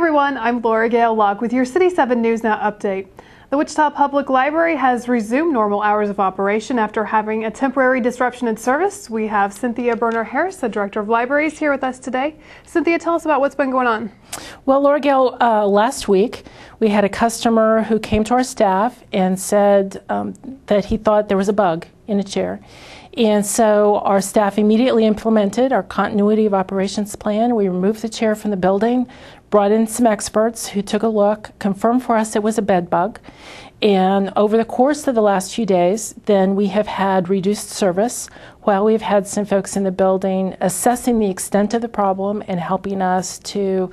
everyone, I'm Laura Gale Locke with your City 7 News Now update. The Wichita Public Library has resumed normal hours of operation after having a temporary disruption in service. We have Cynthia Berner-Harris, the Director of Libraries, here with us today. Cynthia, tell us about what's been going on. Well, Laura Gale, last week we had a customer who came to our staff and said that he thought there was a bug in a chair. And so our staff immediately implemented our continuity of operations plan. We removed the chair from the building, brought in some experts who took a look, confirmed for us it was a bed bug. And over the course of the last few days, then we have had reduced service while we've had some folks in the building assessing the extent of the problem and helping us to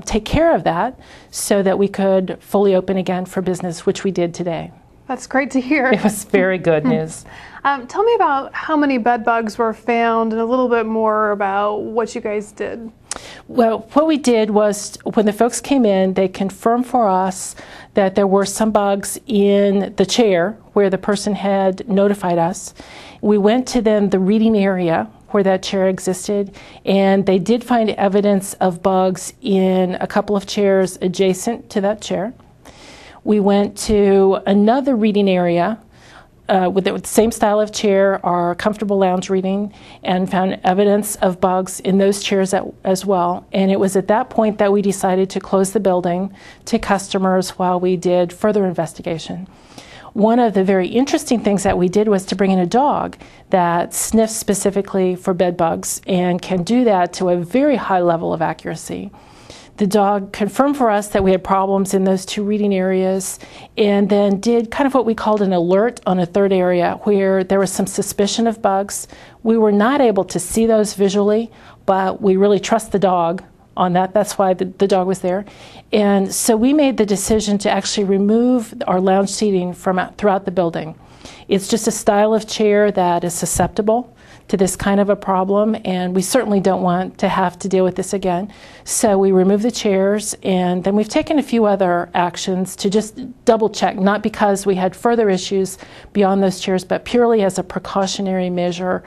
take care of that so that we could fully open again for business, which we did today. That's great to hear. It was very good news. Tell me about how many bed bugs were found and a little bit more about what you guys did. Well, what we did was when the folks came in, they confirmed for us that there were some bugs in the chair where the person had notified us. We went to then the reading area where that chair existed, and they did find evidence of bugs in a couple of chairs adjacent to that chair. We went to another reading area with the same style of chair, our comfortable lounge reading, and found evidence of bugs in those chairs as well. And it was at that point that we decided to close the building to customers while we did further investigation. One of the very interesting things that we did was to bring in a dog that sniffs specifically for bed bugs and can do that to a very high level of accuracy. The dog confirmed for us that we had problems in those two reading areas and then did kind of what we called an alert on a third area where there was some suspicion of bugs. We were not able to see those visually, but we really trust the dog on that. That's why the dog was there. And so we made the decision to actually remove our lounge seating from throughout the building. It's just a style of chair that is susceptible to this kind of a problem, and we certainly don't want to have to deal with this again. So we removed the chairs, and then we've taken a few other actions to just double check, not because we had further issues beyond those chairs, but purely as a precautionary measure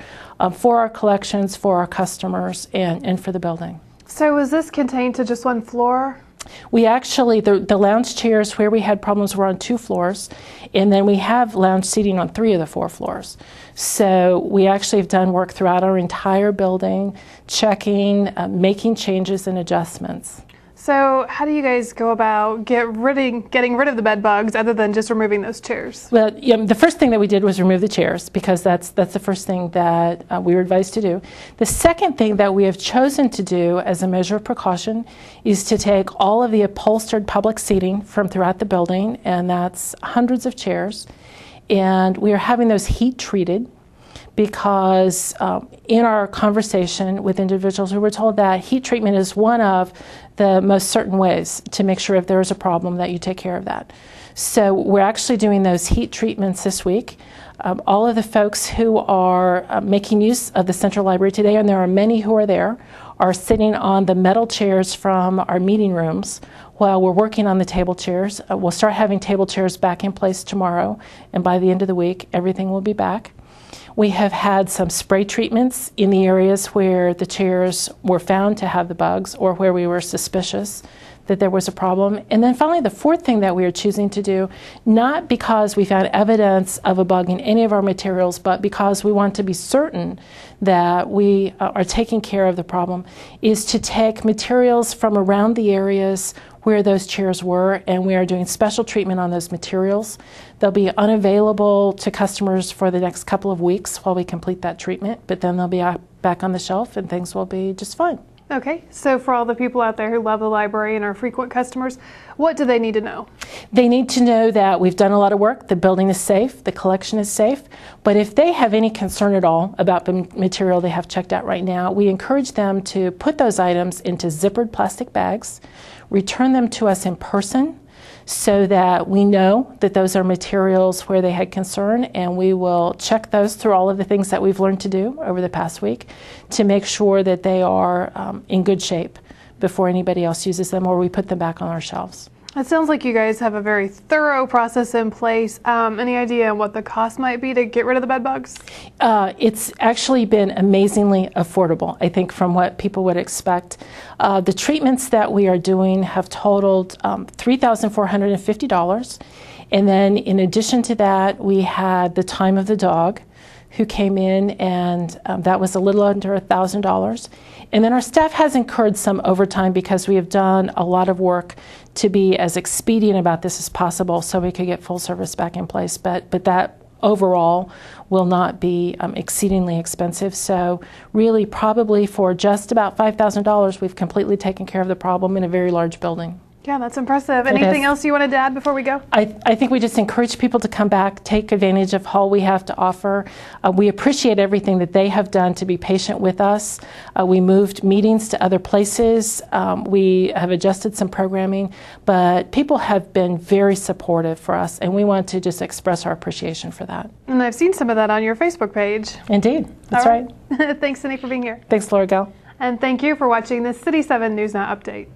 for our collections, for our customers, and for the building. So was this contained to just one floor? We actually, the lounge chairs where we had problems were on 2 floors, and then we have lounge seating on 3 of the 4 floors. So we actually have done work throughout our entire building, checking, making changes and adjustments. So how do you guys go about getting rid of the bed bugs other than just removing those chairs? Well, the first thing that we did was remove the chairs because that's the first thing that we were advised to do. The second thing that we have chosen to do as a measure of precaution is to take all of the upholstered public seating from throughout the building, and that's hundreds of chairs, and we are having those heat treated because in our conversation with individuals, we were told that heat treatment is one of the most certain ways to make sure if there is a problem that you take care of that. So we're actually doing those heat treatments this week. All of the folks who are making use of the Central Library today, and there are many who are there, are sitting on the metal chairs from our meeting rooms while we're working on the table chairs. We'll start having table chairs back in place tomorrow, and by the end of the week, everything will be back. We have had some spray treatments in the areas where the chairs were found to have the bugs or where we were suspicious that there was a problem. And then finally, the fourth thing that we are choosing to do, not because we found evidence of a bug in any of our materials, but because we want to be certain that we are taking care of the problem, is to take materials from around the areas where those chairs were, and we are doing special treatment on those materials. They'll be unavailable to customers for the next couple of weeks while we complete that treatment, but then they'll be back on the shelf and things will be just fine. Okay, so for all the people out there who love the library and are frequent customers, what do they need to know? They need to know that we've done a lot of work, the building is safe, the collection is safe, but if they have any concern at all about the material they have checked out right now, we encourage them to put those items into zippered plastic bags, return them to us in person so that we know that those are materials where they had concern, and we will check those through all of the things that we've learned to do over the past week to make sure that they are in good shape before anybody else uses them or we put them back on our shelves. It sounds like you guys have a very thorough process in place. Any idea what the cost might be to get rid of the bed bugs? It's actually been amazingly affordable, I think, from what people would expect. The treatments that we are doing have totaled $3,450. And then in addition to that, we had the time of the dog who came in, and that was a little under $1,000. And then our staff has incurred some overtime because we have done a lot of work to be as expedient about this as possible so we could get full service back in place. But that overall will not be exceedingly expensive. So really probably for just about $5,000, we've completely taken care of the problem in a very large building. Yeah, that's impressive. Anything else you wanted to add before we go? I think we just encourage people to come back, take advantage of all we have to offer. We appreciate everything that they have done to be patient with us. We moved meetings to other places. We have adjusted some programming, but people have been very supportive for us, and we want to just express our appreciation for that. And I've seen some of that on your Facebook page. Indeed, that's right. Thanks, Cindy, for being here. Thanks, Laura Gal. And thank you for watching this City 7 News Now update.